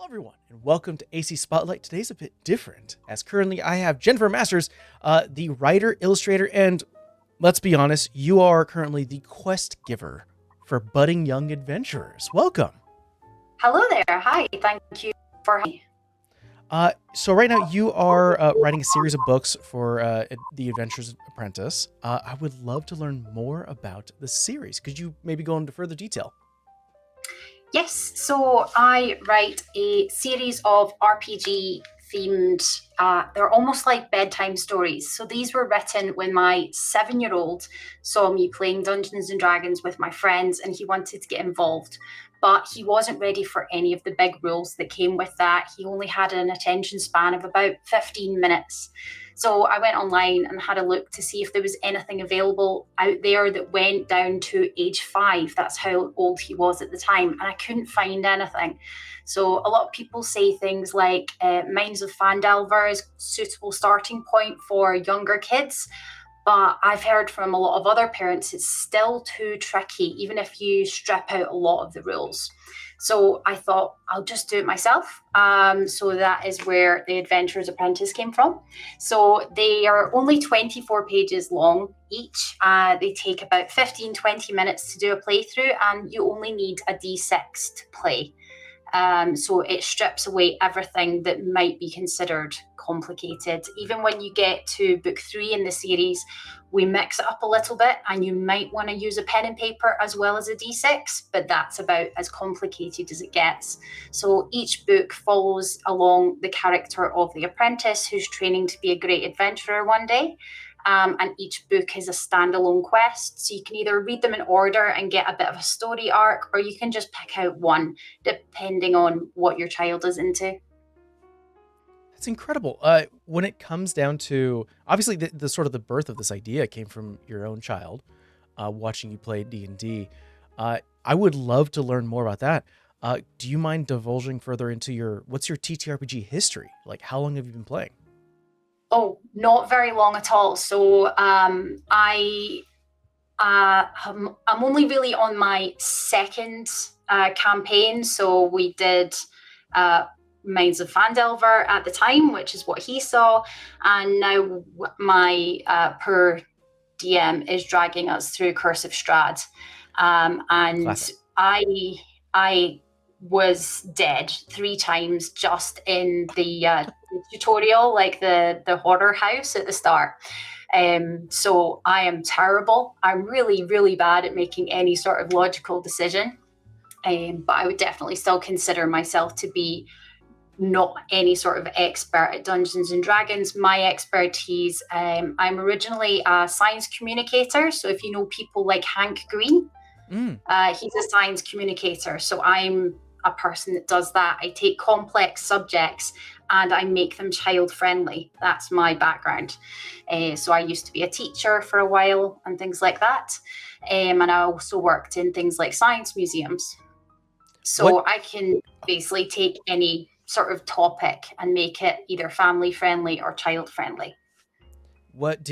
everyone, and welcome to AC Spotlight. Today's a bit different, as currently I have Jennifer Masters, the writer, illustrator, and let's be honest, you are currently the quest giver for budding young adventurers. Welcome. Hello there. Hi. Thank you for having me. So right now you are writing a series of books for the Adventures Apprentice. I would love to learn more about the series. Could you maybe go into further detail? Yes, so I write a series of RPG themed, they're almost like bedtime stories. So these were written when my 7-year-old saw me playing Dungeons and Dragons with my friends and he wanted to get involved. But he wasn't ready for any of the big rules that came with that. He only had an attention span of about 15 minutes. So I went online and had a look to see if there was anything available out there that went down to age 5. That's how old he was at the time. And I couldn't find anything. So a lot of people say things like Mines of Phandelver is a suitable starting point for younger kids. But I've heard from a lot of other parents, it's still too tricky, even if you strip out a lot of the rules. So I thought I'll just do it myself. So that is where the Adventurer's Apprentice came from. So they are only 24 pages long each. They take about 15-20 minutes to do a playthrough, and you only need a D6 to play. So it strips away everything that might be considered complicated. Even when you get to book 3 in the series, we mix it up a little bit and you might want to use a pen and paper as well as a D6, but that's about as complicated as it gets. So each book follows along the character of the apprentice who's training to be a great adventurer one day. And each book is a standalone quest. So you can either read them in order and get a bit of a story arc, or you can just pick out one depending on what your child is into. That's incredible. When it comes down to, obviously the sort of the birth of this idea came from your own child, watching you play D&D. I would love to learn more about that. Do you mind divulging further into what's your TTRPG history? Like, how long have you been playing? Oh, not very long at all. So I'm only really on my second campaign. So we did Mines of Phandelver at the time, which is what he saw. And now my per DM is dragging us through Curse of Strahd. And Classic. I was dead 3 times just in the tutorial, like the horror house at the start. So I am terrible. I'm really, really bad at making any sort of logical decision. But I would definitely still consider myself to be not any sort of expert at Dungeons and Dragons. My expertise, I'm originally a science communicator. So if you know people like Hank Green, he's a science communicator. So I'm a person that does that. I take complex subjects and I make them child friendly. That's my background. So I used to be a teacher for a while and things like that. And I also worked in things like science museums. So I can basically take any sort of topic and make it either family friendly or child friendly. What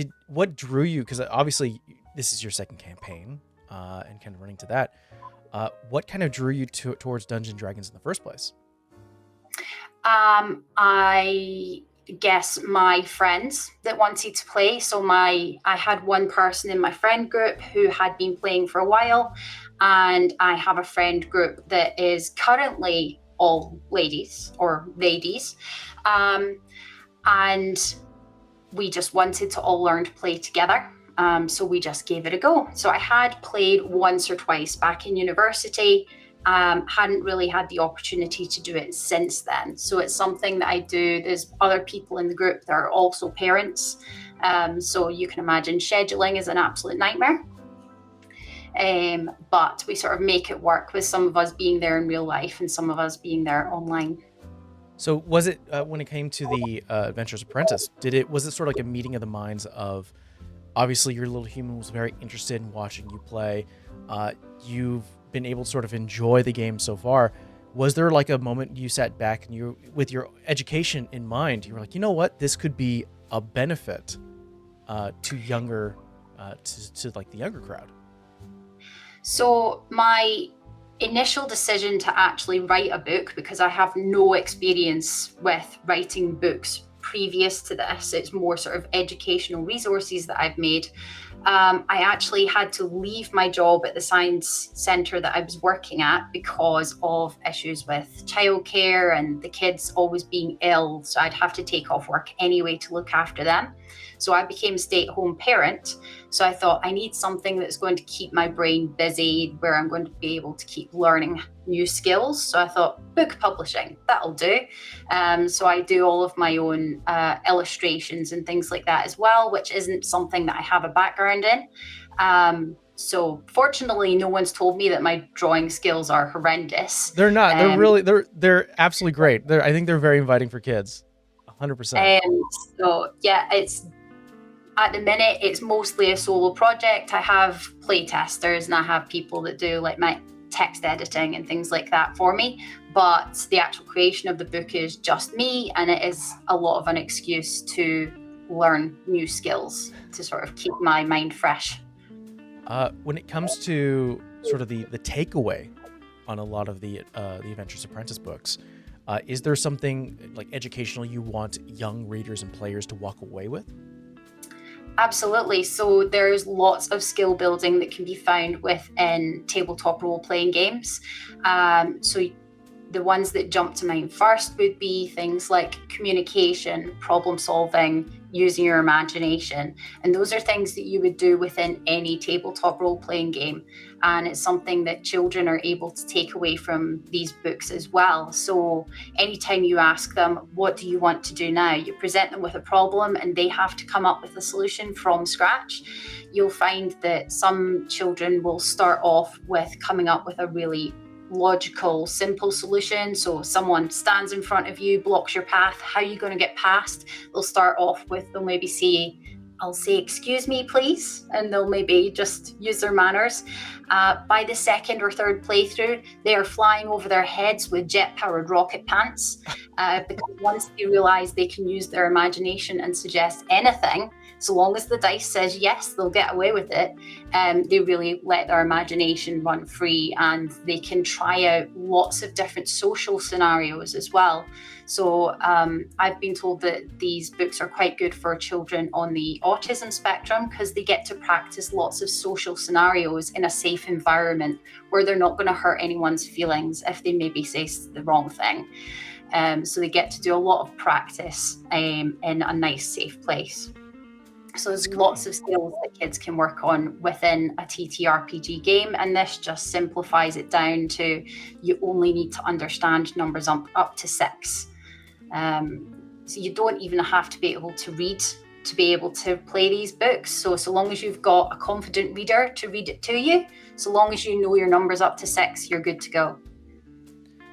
drew you? Because obviously this is your second campaign, and kind of running to that. What kind of drew you towards Dungeons and Dragons in the first place? I guess my friends that wanted to play. So I had one person in my friend group who had been playing for a while, and I have a friend group that is currently all ladies or ladies. And we just wanted to all learn to play together. So we just gave it a go. So I had played once or twice back in university, hadn't really had the opportunity to do it since then. So it's something that I do. There's other people in the group that are also parents. So you can imagine scheduling is an absolute nightmare. But we sort of make it work with some of us being there in real life and some of us being there online. So was it, when it came to the Adventurer's Apprentice, was it sort of like a meeting of the minds of, obviously your little human was very interested in watching you play. You've been able to sort of enjoy the game so far. Was there like a moment you sat back and you, with your education in mind, you were like, you know what, this could be a benefit to younger, to like the younger crowd? So my initial decision to actually write a book, because I have no experience with writing books previous to this, it's more sort of educational resources that I've made. I actually had to leave my job at the science centre that I was working at because of issues with childcare and the kids always being ill. So I'd have to take off work anyway to look after them. So I became a stay-at-home parent. So I thought I need something that's going to keep my brain busy, where I'm going to be able to keep learning new skills. So I thought book publishing, that'll do. So I do all of my own illustrations and things like that as well, which isn't something that I have a background in. So fortunately, no one's told me that my drawing skills are horrendous. They're not. They're absolutely great. I think they're very inviting for kids. 100%. So yeah, at the minute, it's mostly a solo project. I have playtesters and I have people that do like my text editing and things like that for me. But the actual creation of the book is just me, and it is a lot of an excuse to learn new skills to sort of keep my mind fresh. When it comes to sort of the takeaway on a lot of the Adventurous Apprentice books, is there something like educational you want young readers and players to walk away with? Absolutely. So there's lots of skill building that can be found within tabletop role-playing games. So the ones that jump to mind first would be things like communication, problem solving, using your imagination. And those are things that you would do within any tabletop role-playing game. And it's something that children are able to take away from these books as well. So anytime you ask them, what do you want to do now? You present them with a problem and they have to come up with a solution from scratch. You'll find that some children will start off with coming up with a really logical, simple solution. So someone stands in front of you, blocks your path. How are you going to get past? They'll maybe say, I'll say, excuse me, please. And they'll maybe just use their manners. By the second or third playthrough, they are flying over their heads with jet-powered rocket pants. Because once they realize they can use their imagination and suggest anything, so long as the dice says yes, they'll get away with it. They really let their imagination run free, and they can try out lots of different social scenarios as well. So I've been told that these books are quite good for children on the autism spectrum, because they get to practice lots of social scenarios in a safe environment where they're not going to hurt anyone's feelings if they maybe say the wrong thing. So they get to do a lot of practice in a nice, safe place. So there's lots of skills that kids can work on within a TTRPG game, and this just simplifies it down to you only need to understand numbers up to 6. So you don't even have to be able to read to be able to play these books. So long as you've got a confident reader to read it to you, so long as you know your numbers up to 6, you're good to go.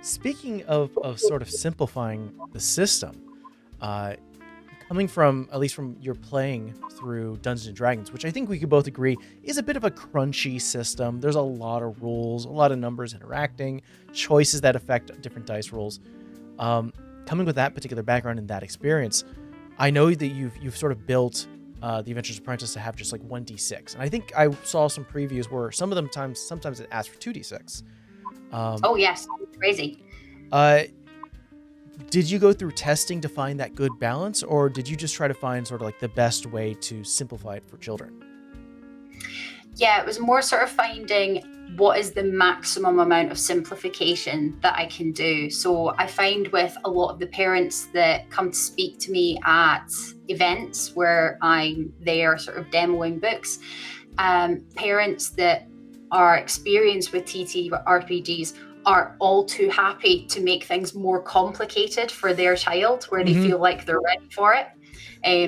Speaking of sort of simplifying the system, coming from, at least from your playing through Dungeons and Dragons, which I think we could both agree is a bit of a crunchy system. There's a lot of rules, a lot of numbers interacting, choices that affect different dice rolls. Coming with that particular background and that experience, I know that you've sort of built the Adventurous Apprentice to have just like 1d6, and I think I saw some previews where sometimes it asks for 2d6. Oh yes, crazy. Did you go through testing to find that good balance, or did you just try to find sort of like the best way to simplify it for children? Yeah, it was more sort of finding what is the maximum amount of simplification that I can do. So I find with a lot of the parents that come to speak to me at events where I'm there sort of demoing books, parents that are experienced with TTRPGs are all too happy to make things more complicated for their child, where they feel like they're ready for it.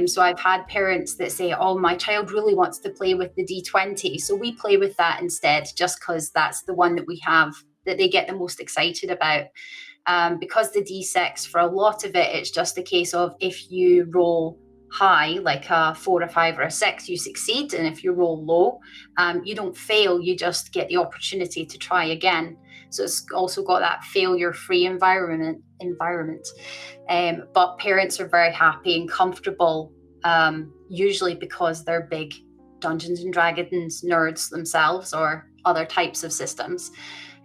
So I've had parents that say, oh, my child really wants to play with the D20. So we play with that instead, just because that's the one that we have that they get the most excited about. Because the D6, for a lot of it, it's just a case of if you roll high, like a 4, a 5, or a 6, you succeed. And if you roll low, you don't fail, you just get the opportunity to try again. So it's also got that failure-free environment. But parents are very happy and comfortable, usually because they're big Dungeons and Dragons nerds themselves or other types of systems.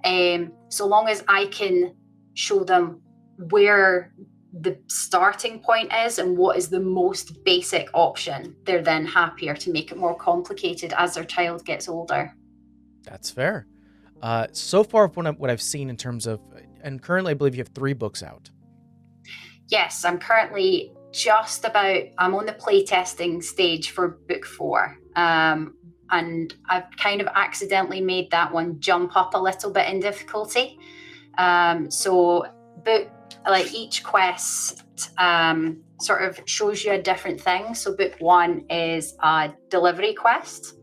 So long as I can show them where the starting point is and what is the most basic option, they're then happier to make it more complicated as their child gets older. That's fair. So far, what I've seen in terms of, and currently I believe you have 3 books out. Yes, I'm currently I'm on the playtesting stage for book 4. And I've kind of accidentally made that one jump up a little bit in difficulty. So each quest sort of shows you a different thing. So book 1 is a delivery quest.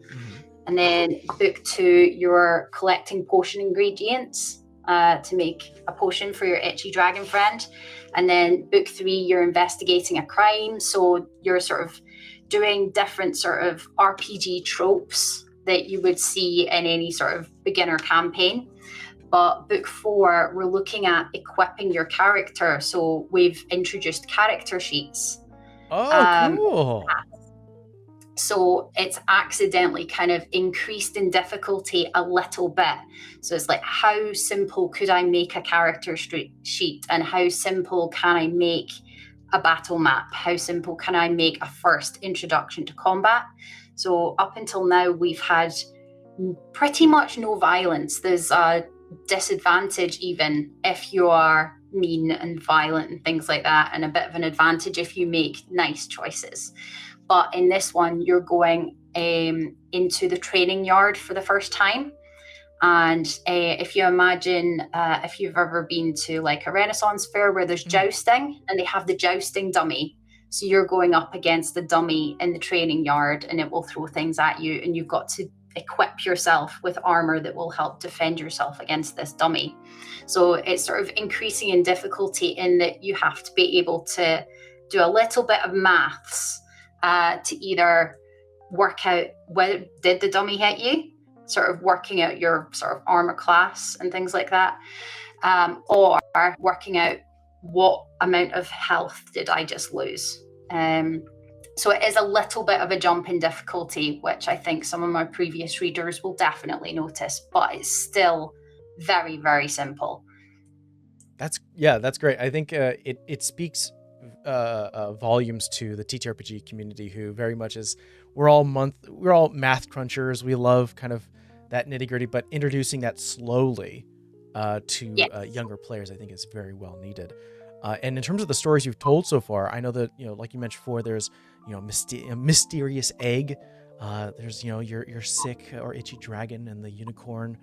And then book 2, you're collecting potion ingredients to make a potion for your itchy dragon friend. And then book 3, you're investigating a crime. So you're sort of doing different sort of RPG tropes that you would see in any sort of beginner campaign. But book 4, we're looking at equipping your character. So we've introduced character sheets. Oh, cool. So it's accidentally kind of increased in difficulty a little bit. So it's like, how simple could I make a character sheet? And how simple can I make a battle map? How simple can I make a first introduction to combat? So up until now, we've had pretty much no violence. There's a disadvantage even if you are mean and violent and things like that, and a bit of an advantage if you make nice choices. But in this one, you're going into the training yard for the first time. And if you imagine, if you've ever been to like a Renaissance fair where there's jousting and they have the jousting dummy. So you're going up against the dummy in the training yard and it will throw things at you. And you've got to equip yourself with armor that will help defend yourself against this dummy. So it's sort of increasing in difficulty in that you have to be able to do a little bit of maths to either work out whether did the dummy hit you, sort of working out your sort of armor class and things like that, or working out what amount of health did I just lose. So it is a little bit of a jump in difficulty, which I think some of my previous readers will definitely notice, but it's still very, very simple. That's great. I think it speaks volumes to the TTRPG community, who very much is we're all math crunchers. We love kind of that nitty gritty, but introducing that slowly to younger players, I think is very well needed. And in terms of the stories you've told so far, I know that, like you mentioned before, there's, a mysterious egg. There's, your sick or itchy dragon and the unicorn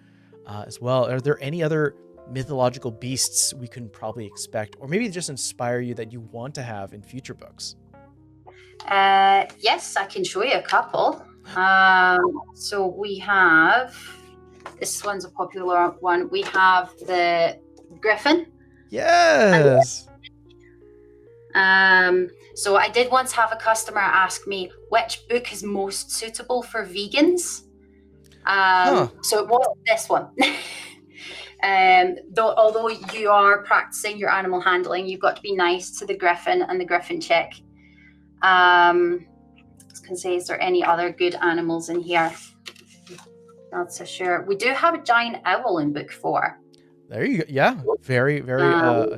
as well. Are there any other mythological beasts we can probably expect, or maybe just inspire you that you want to have in future books? Yes, I can show you a couple. So we have, this one's a popular one. We have the griffin. Yes. So I did once have a customer ask me which book is most suitable for vegans. So it was this one. Although you are practicing your animal handling, you've got to be nice to the griffin and the griffin chick. I was going to say, is there any other good animals in here? Not so sure. We do have a giant owl in book 4. There you go. Yeah, very, very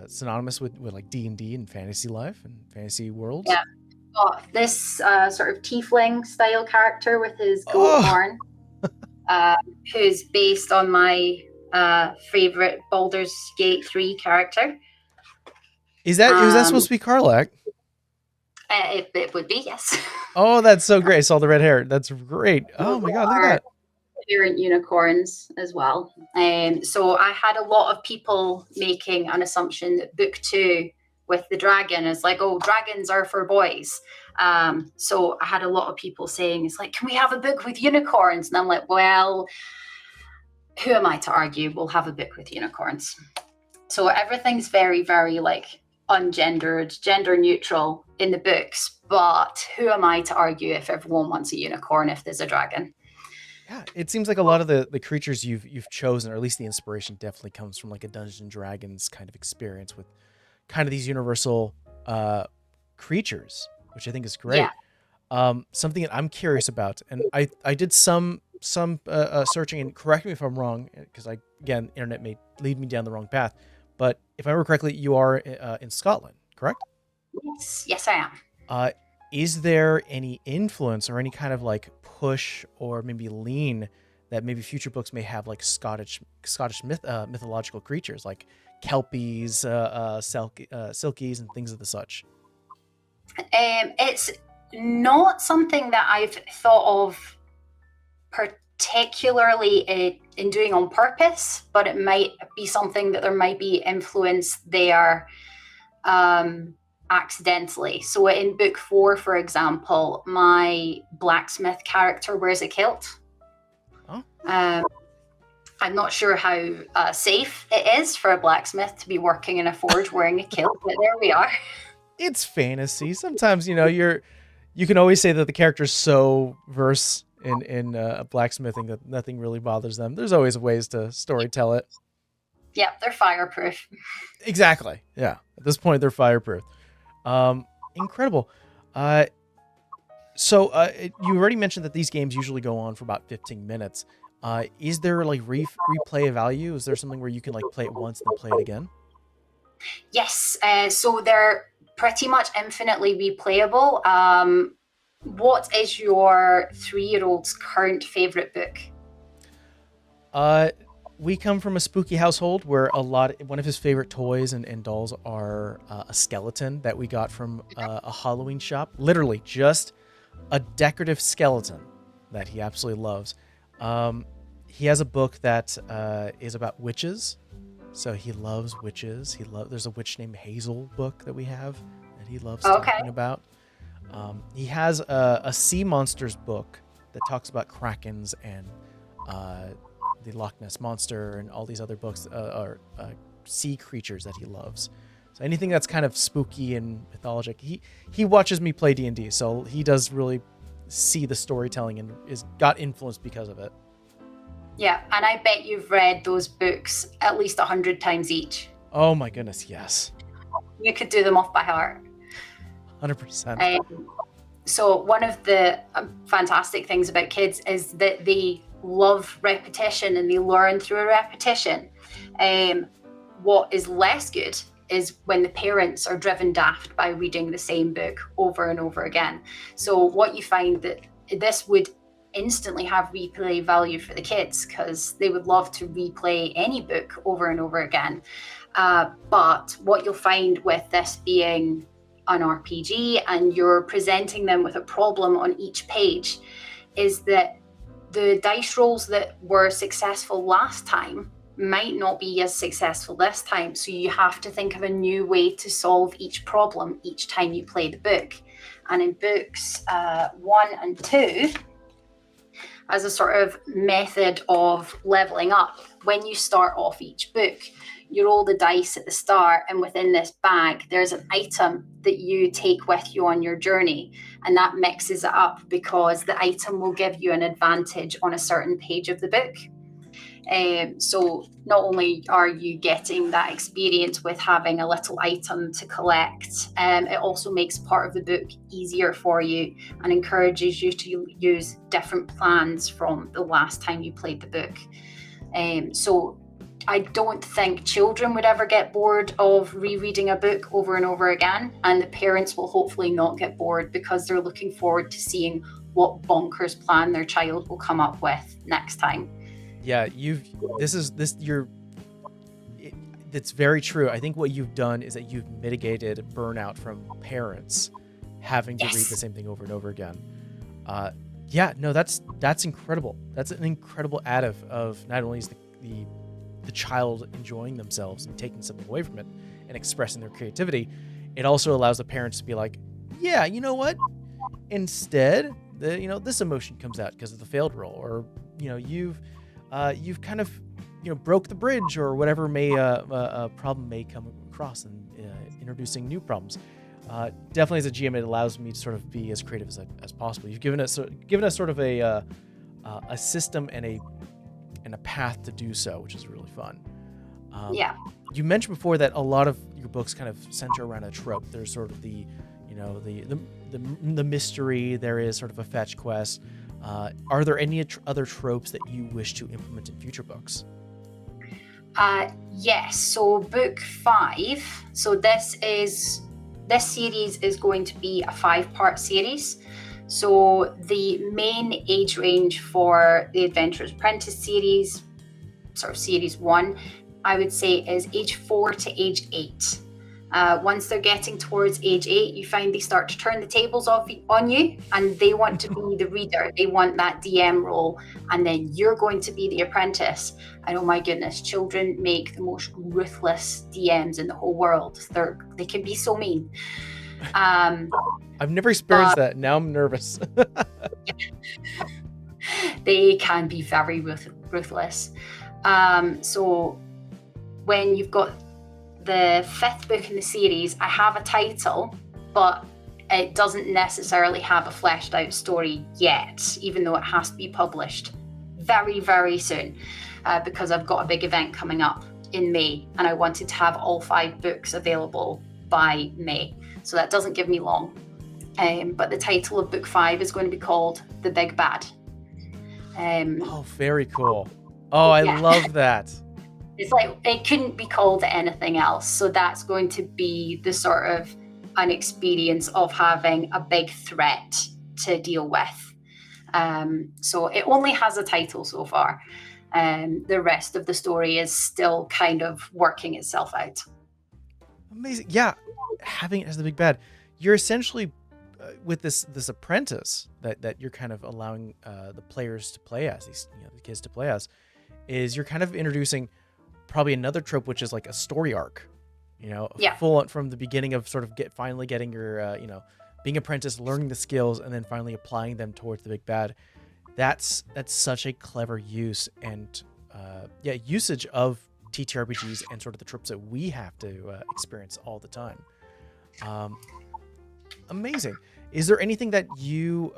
synonymous with like D&D and fantasy life and fantasy worlds. Yeah, got this sort of tiefling style character with his goat horn, who's based on my favorite Baldur's Gate 3 character. Is that supposed to be Karlach? It would be, yes. Oh, that's so great. I saw the red hair. That's great. Oh my god, look at that. Parent unicorns as well. So I had a lot of people making an assumption that book 2 with the dragon is like, oh, dragons are for boys. So I had a lot of people saying, it's like, can we have a book with unicorns? And I'm like, well, who am I to argue? We'll have a book with unicorns. So everything's very, very like ungendered, gender neutral in the books. But who am I to argue if everyone wants a unicorn if there's a dragon? Yeah, it seems like a lot of the creatures you've chosen, or at least the inspiration, definitely comes from like a Dungeons and Dragons kind of experience with kind of these universal creatures, which I think is great. Yeah. Something that I'm curious about, and I did some some searching, and correct me if I'm wrong, because again, internet may lead me down the wrong path. But if I remember correctly, you are in Scotland, correct? Yes, I am. Uh, is there any influence or any kind of like push or maybe lean that maybe future books may have, like Scottish mythological creatures like kelpies, silkies, and things of the such? It's not something that I've thought of particularly in doing on purpose, but it might be something that there might be influence there accidentally. So in book 4, for example, my blacksmith character wears a kilt. Oh. I'm not sure how safe it is for a blacksmith to be working in a forge wearing a kilt, but there we are. It's fantasy. Sometimes, you can always say that the character's so versed in blacksmithing that nothing really bothers them. There's always ways to storytell it. Yeah, they're fireproof. Exactly. Yeah. At this point, they're fireproof. Incredible. So you already mentioned that these games usually go on for about 15 minutes. Is there like replay value? Is there something where you can like play it once and then play it again? Yes. So they're pretty much infinitely replayable. What is your 3-year-old's current favorite book? We come from a spooky household where one of his favorite toys and dolls are a skeleton that we got from a Halloween shop. Literally just a decorative skeleton that he absolutely loves. He has a book that is about witches. So he loves witches. There's a witch named Hazel book that we have that he loves talking about. He has a sea monsters book that talks about krakens and the Loch Ness Monster and all these other books are sea creatures that he loves. So anything that's kind of spooky and mythologic. He watches me play D&D, so he does really see the storytelling and got influenced because of it. Yeah, and I bet you've read those books at least 100 times each. Oh my goodness, yes. You could do them off by heart. 100%. So one of the fantastic things about kids is that they love repetition and they learn through a repetition. What is less good is when the parents are driven daft by reading the same book over and over again. So what you find that this would instantly have replay value for the kids because they would love to replay any book over and over again. But what you'll find with this being an RPG and you're presenting them with a problem on each page is that the dice rolls that were successful last time might not be as successful this time. So you have to think of a new way to solve each problem each time you play the book. And in books 1 and 2, as a sort of method of leveling up, when you start off each book, you roll the dice at the start, and within this bag, there's an item that you take with you on your journey, and that mixes it up because the item will give you an advantage on a certain page of the book. So not only are you getting that experience with having a little item to collect, it also makes part of the book easier for you and encourages you to use different plans from the last time you played the book. So I don't think children would ever get bored of rereading a book over and over again, and the parents will hopefully not get bored because they're looking forward to seeing what bonkers plan their child will come up with next time. Yeah, that's very true. I think what you've done is that you've mitigated burnout from parents having to read the same thing over and over again. That's incredible. That's an incredible add of not only is the child enjoying themselves and taking something away from it and expressing their creativity, it also allows the parents to be like, yeah, you know what? Instead, this emotion comes out because of the failed roll, or you've kind of broke the bridge, or whatever a problem may come across, and introducing new problems. Definitely as a GM, it allows me to sort of be as creative as possible. You've given us sort of a system and a path to do so, which is really fun. You mentioned before that a lot of your books kind of center around a trope. There's sort of the mystery. There is sort of a fetch quest. Are there any other tropes that you wish to implement in future books? Yes. So book 5. So this series is going to be a 5-part series. So the main age range for the Adventurer's Apprentice series, sort of series 1, I would say is age 4 to age 8. Once they're getting towards age 8, you find they start to turn the tables on you, and they want to be the reader. They want that DM role, and then you're going to be the apprentice. And oh my goodness, children make the most ruthless DMs in the whole world. They can be so mean. I've never experienced that. Now I'm nervous. They can be very ruthless. So when you've got the 5th book in the series, I have a title, but it doesn't necessarily have a fleshed out story yet, even though it has to be published very, very soon, because I've got a big event coming up in May, and I wanted to have all 5 books available by May. So that doesn't give me long. But the title of book 5 is going to be called The Big Bad. Oh, very cool. Oh, I love that. It's like, it couldn't be called anything else. So that's going to be the sort of an experience of having a big threat to deal with. So it only has a title so far. The rest of the story is still kind of working itself out. Amazing. Yeah. Having it as the big bad. You're essentially with this apprentice that you're kind of allowing the players to play as, these, the kids to play as, is you're kind of introducing probably another trope, which is like a story arc, full on from the beginning of sort of finally getting your, being apprentice, learning the skills, and then finally applying them towards the big bad. That's such a clever use and usage of TTRPGs and sort of the tropes that we have to experience all the time. Amazing. Is there anything that you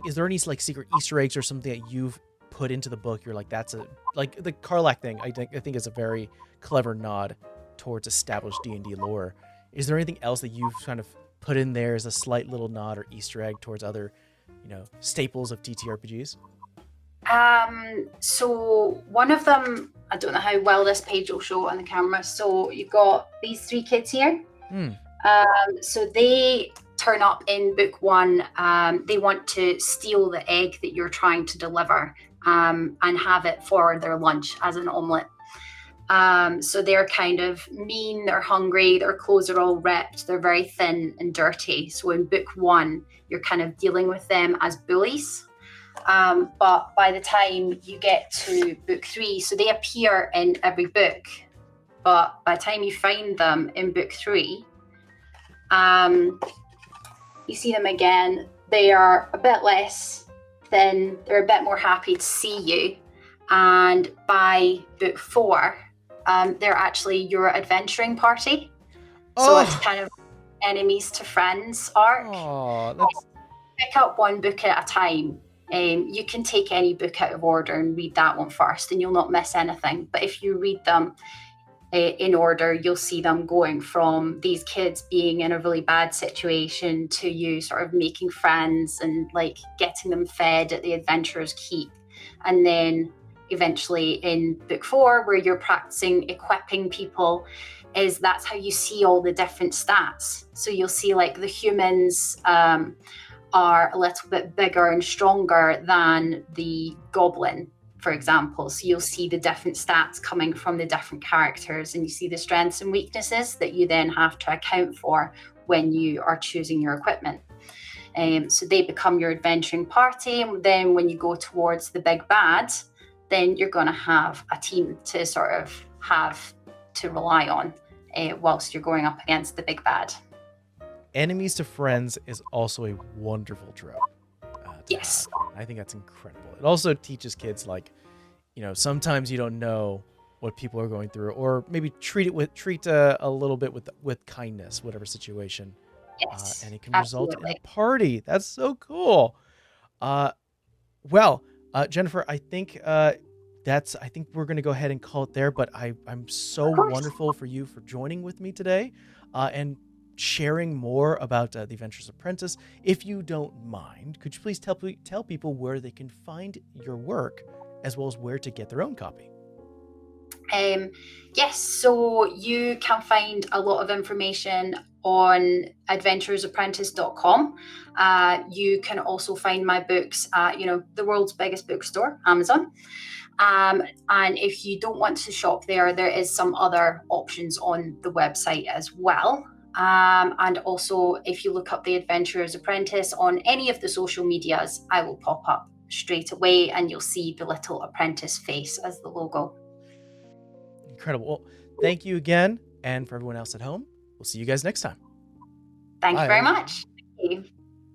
is there any like secret Easter eggs or something that you've put into the book? You're like, that's like the Karlach thing. I think is a very clever nod towards established D&D lore. Is there anything else that you've kind of put in there as a slight little nod or Easter egg towards other, staples of TTRPGs? So one of them, I don't know how well this page will show on the camera. So you've got these 3 kids here. So they turn up in book 1. They want to steal the egg that you're trying to deliver and have it for their lunch as an omelette. So they're kind of mean, they're hungry, their clothes are all ripped, they're very thin and dirty. So in book 1, you're kind of dealing with them as bullies. But by the time you get to book 3, so they appear in every book, but by the time you find them in book 3, you see them again. They are a bit less thin, they're a bit more happy to see you. And by book 4, they're actually your adventuring party. So it's kind of enemies to friends arc. Pick up one book at a time. You can take any book out of order and read that one first, and you'll not miss anything. But if you read them in order, you'll see them going from these kids being in a really bad situation to you sort of making friends and like getting them fed at the Adventurer's Keep. And then eventually in book 4, where you're practicing equipping people, that's how you see all the different stats. So you'll see like the humans are a little bit bigger and stronger than the goblin, for example. So you'll see the different stats coming from the different characters, and you see the strengths and weaknesses that you then have to account for when you are choosing your equipment. So they become your adventuring party, and then when you go towards the big bad, then you're going to have a team to sort of have to rely on whilst you're going up against the big bad. Enemies to friends is also a wonderful trope. Yes. I think that's incredible. It also teaches kids, like, sometimes you don't know what people are going through, or maybe treat a little bit with kindness, whatever situation. Yes. And it can result in a party. That's so cool. Well, Jennifer, I think we're going to go ahead and call it there, but I'm so wonderful for you for joining with me today. And sharing more about The Adventurous Apprentice. If you don't mind, could you please tell people where they can find your work, as well as where to get their own copy? Yes, so you can find a lot of information on adventurersapprentice.com. You can also find my books at, the world's biggest bookstore, Amazon. And if you don't want to shop there, there is some other options on the website as well. And also, if you look up The Adventurer's Apprentice on any of the social medias, I will pop up straight away and you'll see the little apprentice face as the logo. Incredible. Well, thank you again. And for everyone else at home, we'll see you guys next time. Thank Bye. you very much. Thank you.